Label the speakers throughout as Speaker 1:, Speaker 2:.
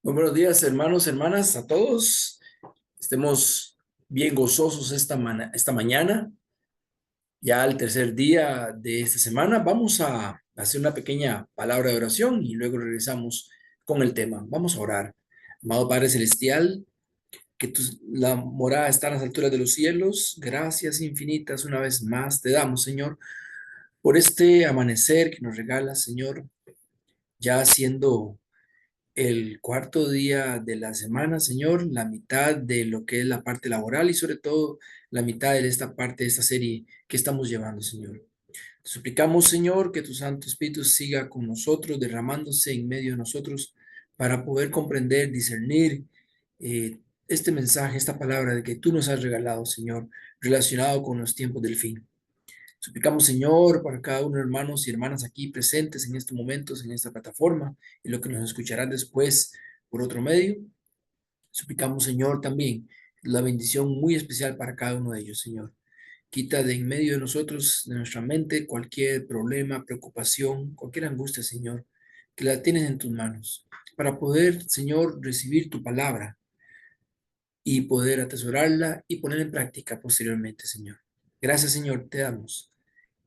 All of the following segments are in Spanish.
Speaker 1: Muy buenos días, hermanos, hermanas, a todos. Estemos bien gozosos esta mañana, ya el tercer día de esta semana. Vamos a hacer una pequeña palabra de oración y luego regresamos con el tema. Vamos a orar. Amado Padre Celestial, la morada está a las alturas de los cielos. Gracias infinitas una vez más te damos, Señor, por este amanecer que nos regala, Señor, ya siendo el cuarto día de la semana, Señor, la mitad de lo que es la parte laboral y sobre todo la mitad de esta parte de esta serie que estamos llevando, Señor. Te suplicamos, Señor, que tu Santo Espíritu siga con nosotros, derramándose en medio de nosotros para poder comprender, discernir este mensaje, esta palabra de que tú nos has regalado, Señor, relacionado con los tiempos del fin. Suplicamos, Señor, para cada uno de los hermanos y hermanas aquí presentes en estos momentos, en esta plataforma, y lo que nos escucharán después por otro medio. Suplicamos, Señor, también la bendición muy especial para cada uno de ellos, Señor. Quita de en medio de nosotros, de nuestra mente, cualquier problema, preocupación, cualquier angustia, Señor, que la tienes en tus manos, para poder, Señor, recibir tu palabra y poder atesorarla y poner en práctica posteriormente, Señor. Gracias, Señor, te damos.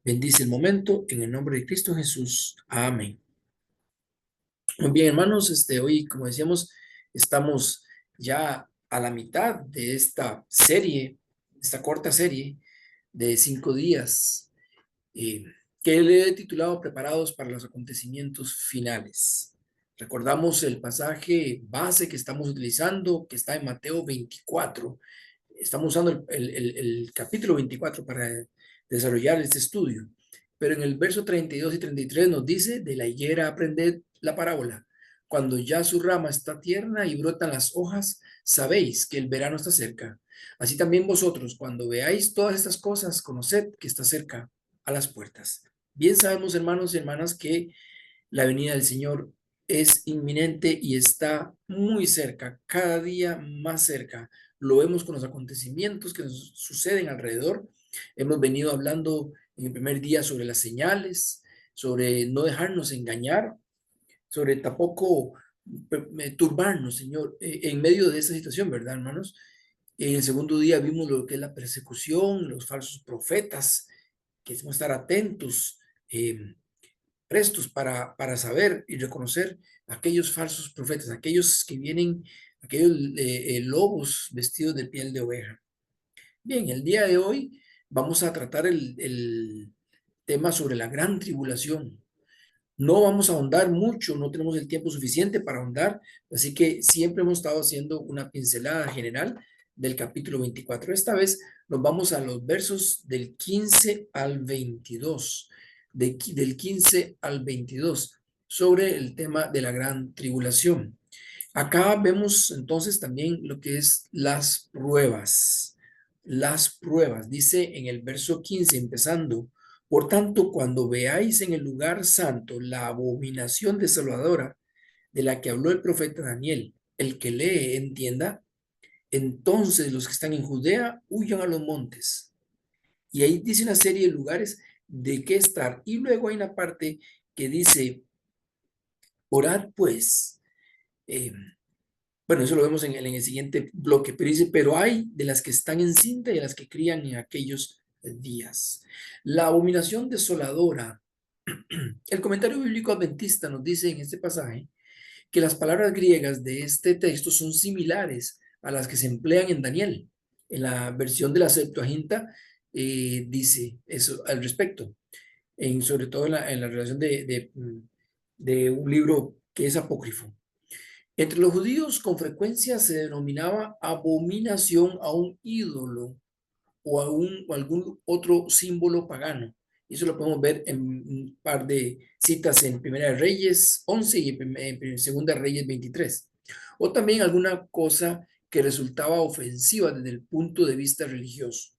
Speaker 1: Bendice el momento en el nombre de Cristo Jesús. Amén. Muy bien, hermanos, hoy, como decíamos, estamos ya a la mitad de esta serie, esta corta serie de 5 días, eh, que le he titulado Preparados para los acontecimientos finales. Recordamos el pasaje base que estamos utilizando, que está en Mateo 24. Estamos usando el capítulo 24 para desarrollar este estudio. Pero en el verso 32 y 33 nos dice, de la higuera aprended la parábola. Cuando ya su rama está tierna y brotan las hojas, sabéis que el verano está cerca. Así también vosotros, cuando veáis todas estas cosas, conoced que está cerca a las puertas. Bien sabemos, hermanos y hermanas, que la venida del Señor es inminente y está muy cerca, cada día más cerca. Lo vemos con los acontecimientos que nos suceden alrededor. Hemos venido hablando en el primer día sobre las señales, sobre no dejarnos engañar, sobre tampoco turbarnos, Señor, en medio de esta situación, ¿verdad, hermanos? En el segundo día vimos lo que es la persecución, los falsos profetas, que debemos estar atentos, prestos para saber y reconocer aquellos falsos profetas, aquellos que vienen, aquellos lobos vestidos de piel de oveja. Bien, el día de hoy vamos a tratar el tema sobre la gran tribulación. No vamos a ahondar mucho, no tenemos el tiempo suficiente para ahondar, así que siempre hemos estado haciendo una pincelada general del capítulo 24. Esta vez nos vamos a los versos del 15 al 22, del 15 al 22, sobre el tema de la gran tribulación. Acá vemos entonces también lo que es las pruebas. Las pruebas, dice en el verso 15, empezando. Por tanto, cuando veáis en el lugar santo la abominación desoladora de la que habló el profeta Daniel, el que lee entienda, entonces los que están en Judea huyan a los montes. Y ahí dice una serie de lugares de qué estar. Y luego hay una parte que dice, orad pues. eh, bueno, eso lo vemos en el siguiente bloque, pero dice, pero hay de las que están en cinta y de las que crían en aquellos días. La abominación desoladora. El comentario bíblico adventista nos dice en este pasaje que las palabras griegas de este texto son similares a las que se emplean en Daniel. En la versión de la Septuaginta dice eso al respecto, sobre todo en la relación de un libro que es apócrifo. Entre los judíos con frecuencia se denominaba abominación a un ídolo o algún otro símbolo pagano. Eso lo podemos ver en un par de citas en Primera de Reyes 11 y en Segunda de Reyes 23. O también alguna cosa que resultaba ofensiva desde el punto de vista religioso.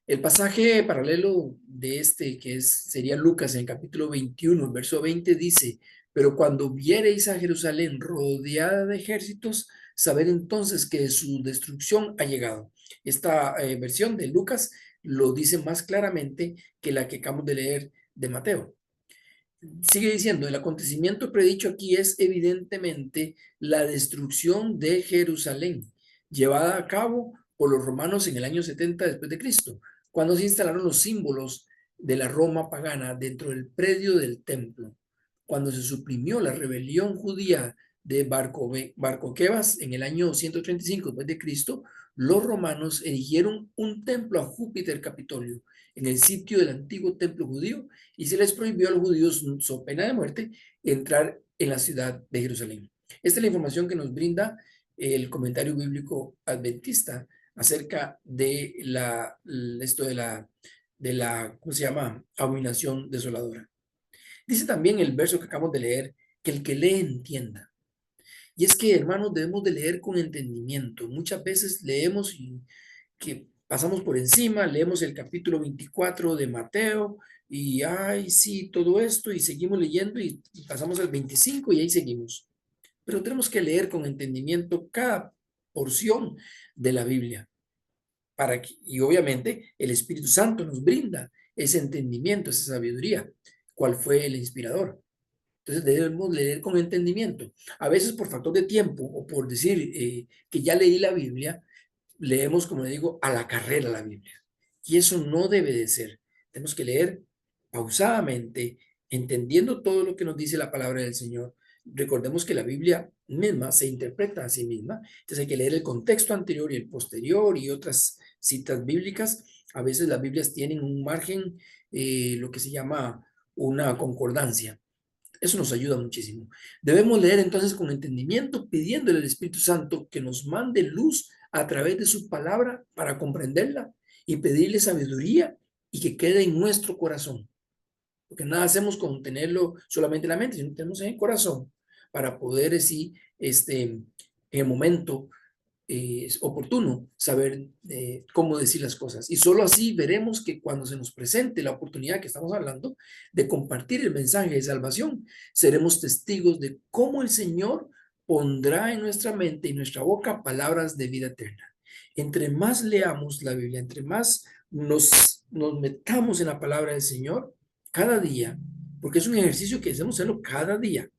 Speaker 1: El pasaje paralelo de sería Lucas en el capítulo 21, verso 20, dice, pero cuando viereis a Jerusalén rodeada de ejércitos, sabed entonces que su destrucción ha llegado. Esta versión de Lucas lo dice más claramente que la que acabamos de leer de Mateo. Sigue diciendo, el acontecimiento predicho aquí es evidentemente la destrucción de Jerusalén, llevada a cabo por los romanos en el año 70 después de Cristo, cuando se instalaron los símbolos de la Roma pagana dentro del predio del templo, cuando se suprimió la rebelión judía de Barcoquebas en el año 135 después de Cristo. Los romanos erigieron un templo a Júpiter Capitolio en el sitio del antiguo templo judío y se les prohibió a los judíos, so pena de muerte, entrar en la ciudad de Jerusalén. Esta es la información que nos brinda el comentario bíblico adventista acerca de esto ¿cómo se llama? Abominación desoladora. Dice también el verso que acabamos de leer, que el que lee entienda. Y es que, hermanos, debemos de leer con entendimiento. Muchas veces leemos y que pasamos por encima, leemos el capítulo 24 de Mateo y, ay, sí, todo esto, y seguimos leyendo y pasamos al 25 y ahí seguimos. Pero tenemos que leer con entendimiento cada porción de la Biblia. Y obviamente el Espíritu Santo nos brinda ese entendimiento, esa sabiduría. ¿Cuál fue el inspirador? Entonces debemos leer con entendimiento. A veces por factor de tiempo o por decir que ya leí la Biblia, leemos, como le digo, a la carrera la Biblia. Y eso no debe de ser. Tenemos que leer pausadamente, entendiendo todo lo que nos dice la palabra del Señor. Recordemos que la Biblia misma se interpreta a sí misma. Entonces hay que leer el contexto anterior y el posterior y otras citas bíblicas. A veces las Biblias tienen un margen, lo que se llama una concordancia. Eso nos ayuda muchísimo. Debemos leer entonces con entendimiento, pidiéndole al Espíritu Santo que nos mande luz a través de su palabra para comprenderla y pedirle sabiduría y que quede en nuestro corazón. Porque nada hacemos con tenerlo solamente en la mente, sino tenemos en el corazón para poder decir, en el momento es oportuno saber cómo decir las cosas. Y solo así veremos que cuando se nos presente la oportunidad que estamos hablando de compartir el mensaje de salvación, seremos testigos de cómo el Señor pondrá en nuestra mente y nuestra boca palabras de vida eterna. Entre más leamos la Biblia, entre más nos metamos en la palabra del Señor cada día, porque es un ejercicio que debemos hacerlo cada día.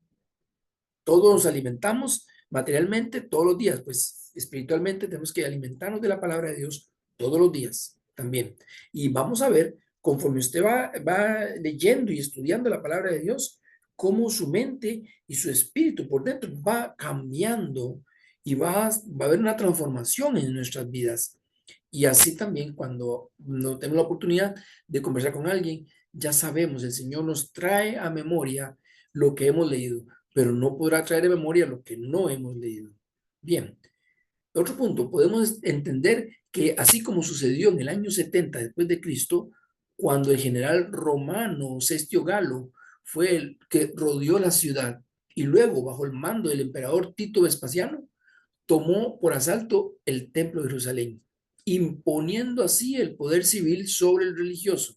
Speaker 1: Todos nos alimentamos materialmente todos los días, pues espiritualmente tenemos que alimentarnos de la palabra de Dios todos los días también. Y vamos a ver, conforme usted va leyendo y estudiando la palabra de Dios, cómo su mente y su espíritu por dentro va cambiando y va a haber una transformación en nuestras vidas. Y así también cuando no tenemos la oportunidad de conversar con alguien, ya sabemos, el Señor nos trae a memoria lo que hemos leído, pero no podrá traer de memoria lo que no hemos leído. Bien, otro punto, podemos entender que así como sucedió en el año 70 después de Cristo, cuando el general romano Cestio Galo fue el que rodeó la ciudad y luego bajo el mando del emperador Tito Vespasiano, tomó por asalto el templo de Jerusalén, imponiendo así el poder civil sobre el religioso.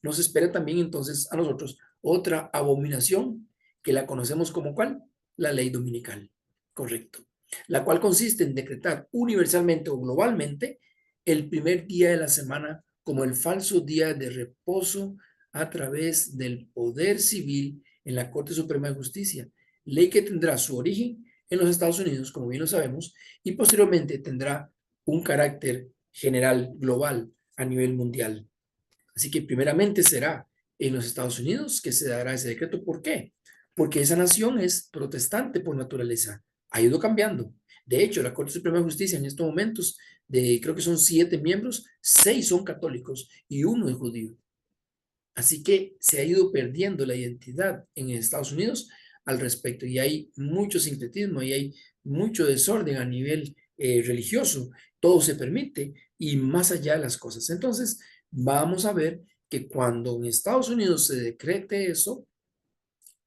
Speaker 1: Nos espera también entonces a nosotros otra abominación que la conocemos como ¿cuál? La ley dominical, correcto. La cual consiste en decretar universalmente o globalmente el primer día de la semana como el falso día de reposo a través del poder civil en la Corte Suprema de Justicia, ley que tendrá su origen en los Estados Unidos, como bien lo sabemos, y posteriormente tendrá un carácter general, global, a nivel mundial. Así que primeramente será en los Estados Unidos que se dará ese decreto. ¿Por qué? Porque esa nación es protestante por naturaleza. Ha ido cambiando. De hecho, la Corte Suprema de Justicia en estos momentos, creo que son 7 miembros, 6 son católicos y 1 es judío. Así que se ha ido perdiendo la identidad en Estados Unidos al respecto y hay mucho sincretismo y hay mucho desorden a nivel religioso. Todo se permite y más allá de las cosas. Entonces, vamos a ver que cuando en Estados Unidos se decrete eso,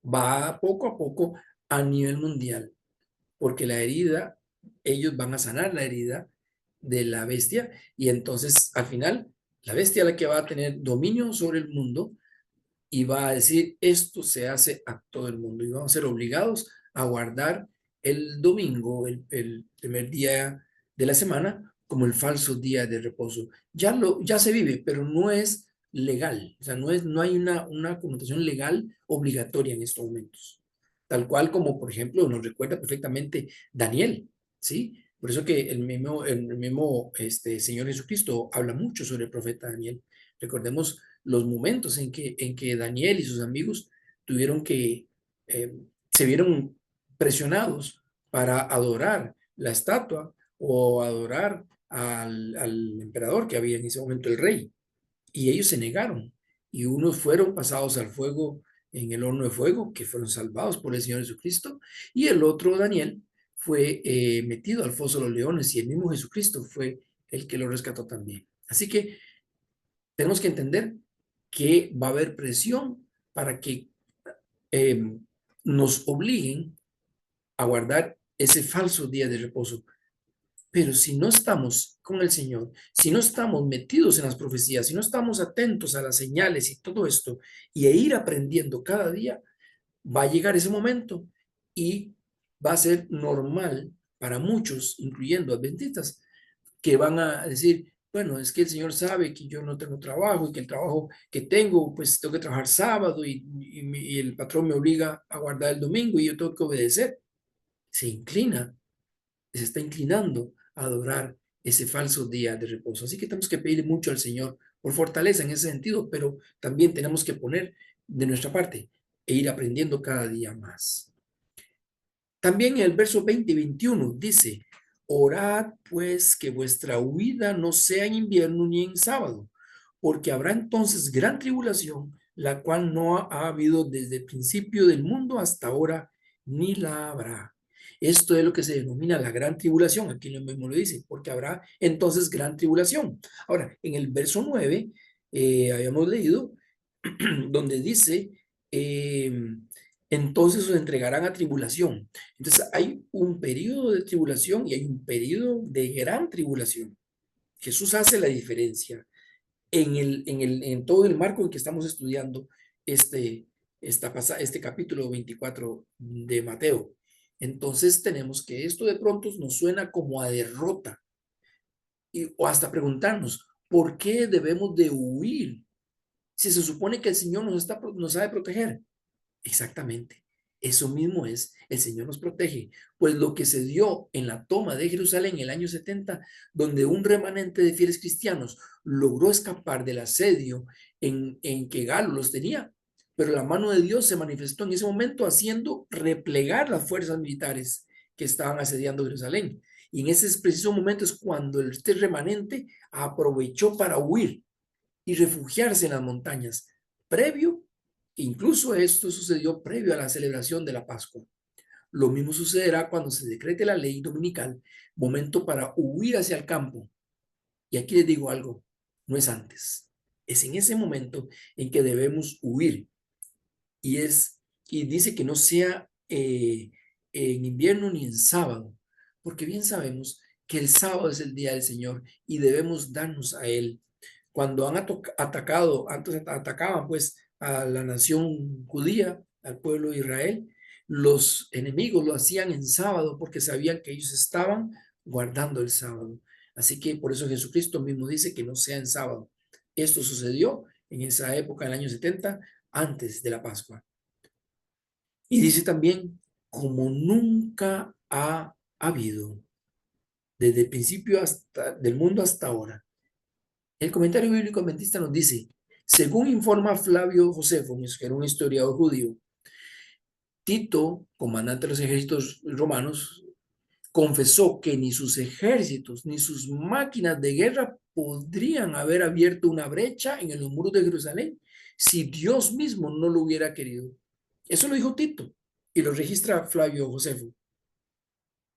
Speaker 1: va poco a poco a nivel mundial, porque la herida, ellos van a sanar la herida de la bestia y entonces al final la bestia es la que va a tener dominio sobre el mundo y va a decir, esto se hace a todo el mundo y vamos a ser obligados a guardar el domingo, el primer día de la semana, como el falso día de reposo. Ya se vive, pero no es legal, o sea, no hay una connotación legal obligatoria en estos momentos. Tal cual como, por ejemplo, nos recuerda perfectamente Daniel, ¿sí? Por eso que el mismo Señor Jesucristo habla mucho sobre el profeta Daniel. Recordemos los momentos en que Daniel y sus amigos tuvieron que, eh, se vieron presionados para adorar la estatua o adorar al emperador que había en ese momento, el rey. Y ellos se negaron. Y unos fueron pasados al fuego, en el horno de fuego, que fueron salvados por el Señor Jesucristo. Y el otro, Daniel, fue metido al foso de los leones y el mismo Jesucristo fue el que lo rescató también. Así que tenemos que entender que va a haber presión para que eh, nos obliguen a guardar ese falso día de reposo. Pero si no estamos con el Señor, si no estamos metidos en las profecías, si no estamos atentos a las señales y todo esto, y a ir aprendiendo cada día, va a llegar ese momento y va a ser normal para muchos, incluyendo adventistas, que van a decir, bueno, es que el Señor sabe que yo no tengo trabajo y que el trabajo que tengo, pues tengo que trabajar sábado y el patrón me obliga a guardar el domingo y yo tengo que obedecer. Se inclina, se está inclinando a adorar ese falso día de reposo. Así que tenemos que pedirle mucho al Señor por fortaleza en ese sentido, pero también tenemos que poner de nuestra parte e ir aprendiendo cada día más. También en el verso 20 y 21 dice, orad pues que vuestra huida no sea en invierno ni en sábado, porque habrá entonces gran tribulación, la cual no ha habido desde el principio del mundo hasta ahora, ni la habrá. Esto es lo que se denomina la gran tribulación, aquí lo mismo lo dice, porque habrá entonces gran tribulación. Ahora, en el verso 9, habíamos leído donde dice, eh, entonces os entregarán a tribulación. Entonces hay un periodo de tribulación y hay un periodo de gran tribulación. Jesús hace la diferencia en todo el marco en que estamos estudiando este capítulo 24 de Mateo. Entonces tenemos que esto de pronto nos suena como a derrota o hasta preguntarnos, ¿por qué debemos de huir si se supone que el Señor nos ha de proteger? Exactamente. Eso mismo es, el Señor nos protege. Pues lo que se dio en la toma de Jerusalén en el año 70, donde un remanente de fieles cristianos logró escapar del asedio en que Galo los tenía, pero la mano de Dios se manifestó en ese momento haciendo replegar las fuerzas militares que estaban asediando Jerusalén. Y en ese preciso momento es cuando este remanente aprovechó para huir y refugiarse en las montañas, previo, incluso esto sucedió previo a la celebración de la Pascua. Lo mismo sucederá cuando se decrete la ley dominical, momento para huir hacia el campo. Y aquí les digo algo, no es antes, es en ese momento en que debemos huir. Y dice que no sea en invierno ni en sábado, porque bien sabemos que el sábado es el día del Señor y debemos darnos a Él. Cuando han atacado, antes atacaban pues a la nación judía, al pueblo de Israel, los enemigos lo hacían en sábado porque sabían que ellos estaban guardando el sábado. Así que por eso Jesucristo mismo dice que no sea en sábado. Esto sucedió en esa época, en el año 70, antes de la Pascua. Y dice también, como nunca ha habido, desde el principio del mundo hasta ahora. El comentario bíblico adventista nos dice, según informa Flavio Josefo, que era un historiador judío, Tito, comandante de los ejércitos romanos, confesó que ni sus ejércitos ni sus máquinas de guerra podrían haber abierto una brecha en los muros de Jerusalén si Dios mismo no lo hubiera querido. Eso lo dijo Tito y lo registra Flavio Josefo.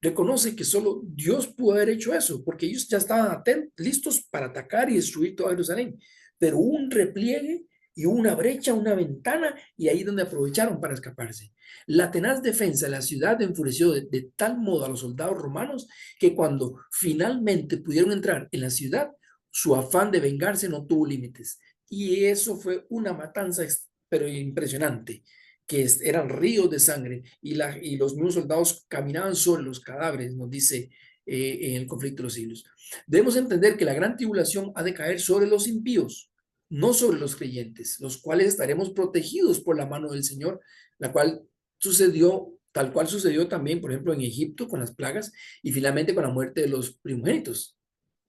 Speaker 1: Reconoce que solo Dios pudo haber hecho eso, porque ellos ya estaban listos para atacar y destruir toda Jerusalén. Pero hubo un repliegue y una brecha, una ventana, y ahí donde aprovecharon para escaparse. La tenaz defensa de la ciudad enfureció de tal modo a los soldados romanos que cuando finalmente pudieron entrar en la ciudad, su afán de vengarse no tuvo límites. Y eso fue una matanza, pero impresionante, que eran ríos de sangre y los mismos soldados caminaban sobre los cadáveres, nos dice en el conflicto de los siglos. Debemos entender que la gran tribulación ha de caer sobre los impíos, no sobre los creyentes, los cuales estaremos protegidos por la mano del Señor, la cual sucedió, tal cual sucedió también, por ejemplo, en Egipto con las plagas y finalmente con la muerte de los primogénitos,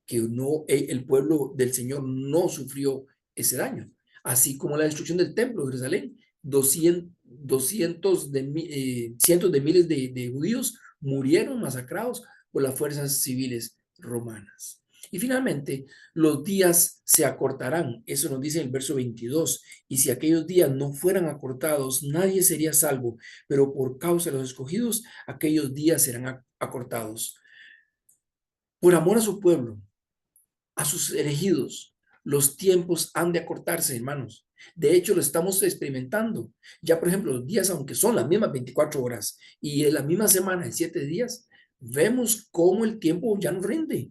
Speaker 1: que no, el pueblo del Señor no sufrió ese daño, así como la destrucción del templo de Jerusalén. 200 cientos de miles de judíos murieron masacrados por las fuerzas civiles romanas. Y finalmente, los días se acortarán. Eso nos dice en el verso 22. Y si aquellos días no fueran acortados, nadie sería salvo, pero por causa de los escogidos, aquellos días serán acortados. Por amor a su pueblo, a sus elegidos, los tiempos han de acortarse, hermanos. De hecho, lo estamos experimentando. Ya, por ejemplo, los días, aunque son las mismas 24 horas y en la misma semana, en 7 días, vemos cómo el tiempo ya no rinde.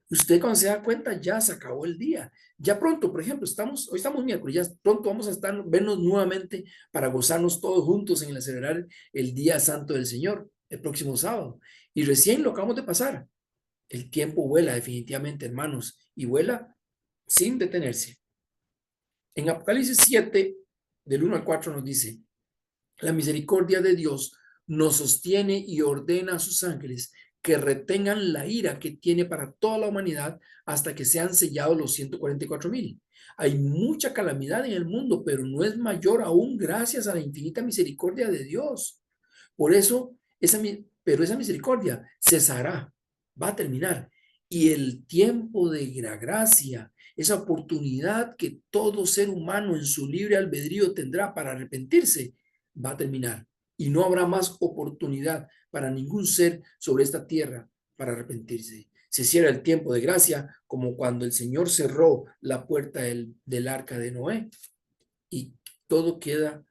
Speaker 1: Usted cuando se da cuenta, ya se acabó el día. Ya pronto, por ejemplo, hoy estamos miércoles, ya pronto vamos a vernos nuevamente para gozarnos todos juntos en el celebrar el Día Santo del Señor, el próximo sábado. Y recién lo acabamos de pasar. El tiempo vuela definitivamente, hermanos, y vuela sin detenerse. En Apocalipsis 7, del 1 al 4 nos dice, la misericordia de Dios nos sostiene y ordena a sus ángeles que retengan la ira que tiene para toda la humanidad hasta que sean sellados los 144,000. Hay mucha calamidad en el mundo, pero no es mayor aún gracias a la infinita misericordia de Dios. Por eso, pero esa misericordia cesará, va a terminar. Y el tiempo de la gracia, esa oportunidad que todo ser humano en su libre albedrío tendrá para arrepentirse, va a terminar. Y no habrá más oportunidad para ningún ser sobre esta tierra para arrepentirse. Se cierra el tiempo de gracia como cuando el Señor cerró la puerta del arca de Noé y todo queda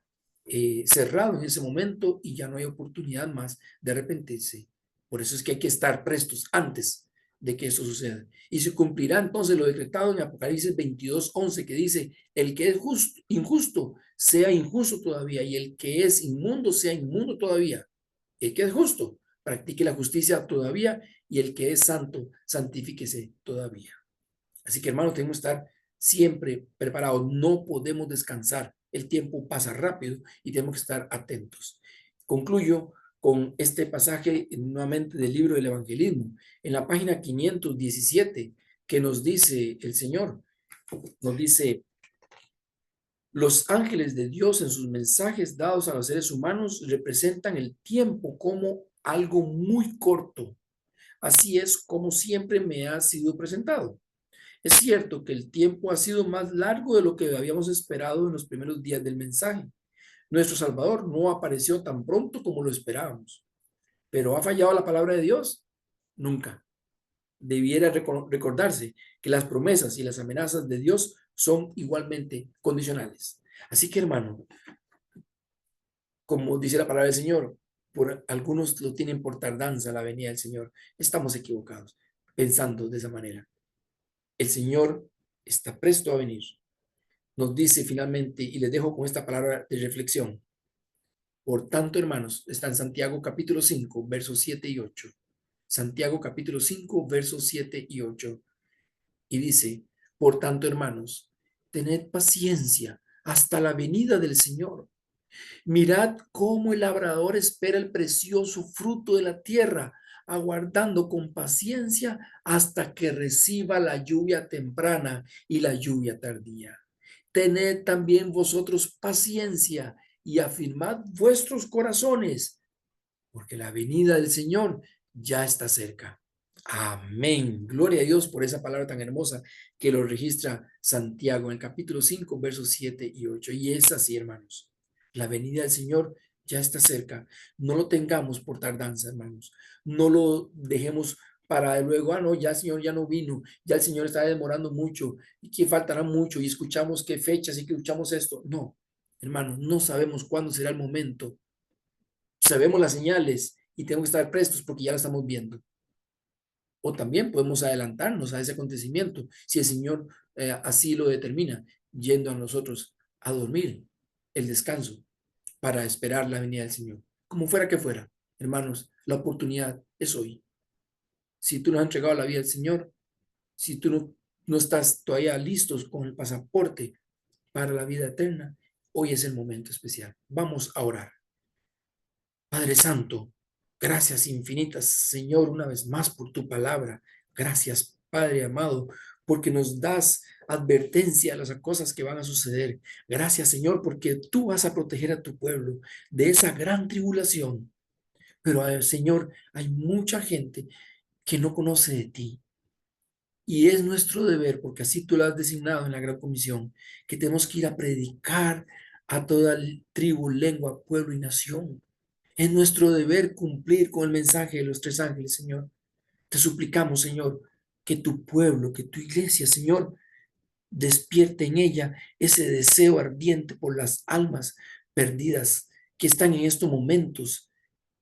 Speaker 1: cerrado en ese momento y ya no hay oportunidad más de arrepentirse. Por eso es que hay que estar prestos antes de que eso suceda. Y se cumplirá entonces lo decretado en Apocalipsis 22:11, que dice, el que es injusto, sea injusto todavía, y el que es inmundo, sea inmundo todavía. El que es justo, practique la justicia todavía, y el que es santo, santifíquese todavía. Así que, hermanos, tenemos que estar siempre preparados. No podemos descansar. El tiempo pasa rápido y tenemos que estar atentos. Concluyo con este pasaje nuevamente del libro del evangelismo, en la página 517, que nos dice el Señor, nos dice, los ángeles de Dios en sus mensajes dados a los seres humanos representan el tiempo como algo muy corto. Así es como siempre me ha sido presentado. Es cierto que el tiempo ha sido más largo de lo que habíamos esperado en los primeros días del mensaje. Nuestro Salvador no apareció tan pronto como lo esperábamos. ¿Pero ha fallado la palabra de Dios? Nunca. Debiera recordarse que las promesas y las amenazas de Dios son igualmente condicionales. Así que, hermano, como dice la palabra del Señor, por algunos lo tienen por tardanza la venida del Señor. Estamos equivocados pensando de esa manera. El Señor está presto a venir. Nos dice finalmente, y les dejo con esta palabra de reflexión. Por tanto, hermanos, está en Santiago capítulo 5, versos 7 y 8. Santiago capítulo 5, versos 7 y 8. Y dice, por tanto, hermanos, tened paciencia hasta la venida del Señor. Mirad cómo el labrador espera el precioso fruto de la tierra, aguardando con paciencia hasta que reciba la lluvia temprana y la lluvia tardía. Tened también vosotros paciencia y afirmad vuestros corazones, porque la venida del Señor ya está cerca. Amén. Gloria a Dios por esa palabra tan hermosa que lo registra Santiago en el capítulo 5, versos 7 y 8. Y es así, hermanos. La venida del Señor ya está cerca. No lo tengamos por tardanza, hermanos. No lo dejemos para luego, no, ya el Señor ya no vino, ya el Señor está demorando mucho y que faltará mucho y escuchamos qué fechas y que escuchamos esto. No, hermanos, no sabemos cuándo será el momento. Sabemos las señales y tenemos que estar prestos porque ya la estamos viendo. O también podemos adelantarnos a ese acontecimiento si el Señor así lo determina, yendo a nosotros a dormir el descanso para esperar la venida del Señor. Como fuera que fuera, hermanos, la oportunidad es hoy. Si tú no has entregado la vida al Señor, si tú no no estás todavía listos con el pasaporte para la vida eterna, hoy es el momento especial. Vamos a orar. Padre Santo, gracias infinitas, Señor, una vez más por tu palabra. Gracias, Padre amado, porque nos das advertencia de las cosas que van a suceder. Gracias, Señor, porque tú vas a proteger a tu pueblo de esa gran tribulación. Pero, Señor, hay mucha gente que no conoce de ti. Y es nuestro deber, porque así tú lo has designado en la Gran Comisión, que tenemos que ir a predicar a toda tribu, lengua, pueblo y nación. Es nuestro deber cumplir con el mensaje de los tres ángeles, Señor. Te suplicamos, Señor, que tu pueblo, que tu iglesia, Señor, despierte en ella ese deseo ardiente por las almas perdidas que están en estos momentos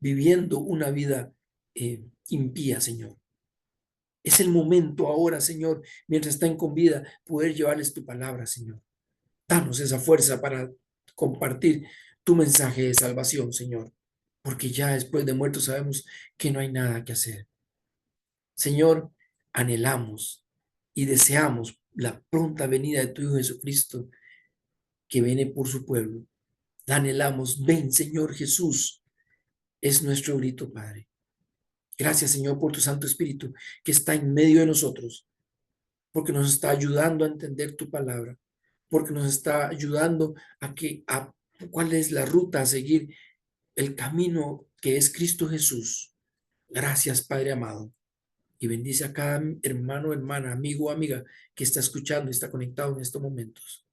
Speaker 1: viviendo una vida impía, Señor. Es el momento ahora, Señor, mientras están con vida, poder llevarles tu palabra, Señor. Danos esa fuerza para compartir tu mensaje de salvación, Señor, porque ya después de muertos sabemos que no hay nada que hacer. Señor, anhelamos y deseamos la pronta venida de tu Hijo Jesucristo, que viene por su pueblo. La anhelamos. Ven, Señor Jesús. Es nuestro grito, Padre. Gracias, Señor, por tu Santo Espíritu que está en medio de nosotros, porque nos está ayudando a entender tu palabra, porque nos está ayudando a cuál es la ruta a seguir, el camino que es Cristo Jesús. Gracias, Padre amado. Y bendice a cada hermano, hermana, amigo o amiga que está escuchando y está conectado en estos momentos.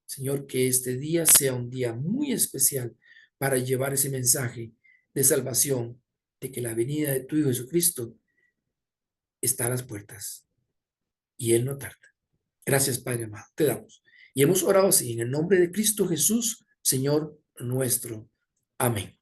Speaker 1: Señor, que este día sea un día muy especial para llevar ese mensaje de salvación, de que la venida de tu Hijo Jesucristo está a las puertas y Él no tarda. Gracias, Padre amado. Te damos. Y hemos orado así en el nombre de Cristo Jesús, Señor nuestro. Amén.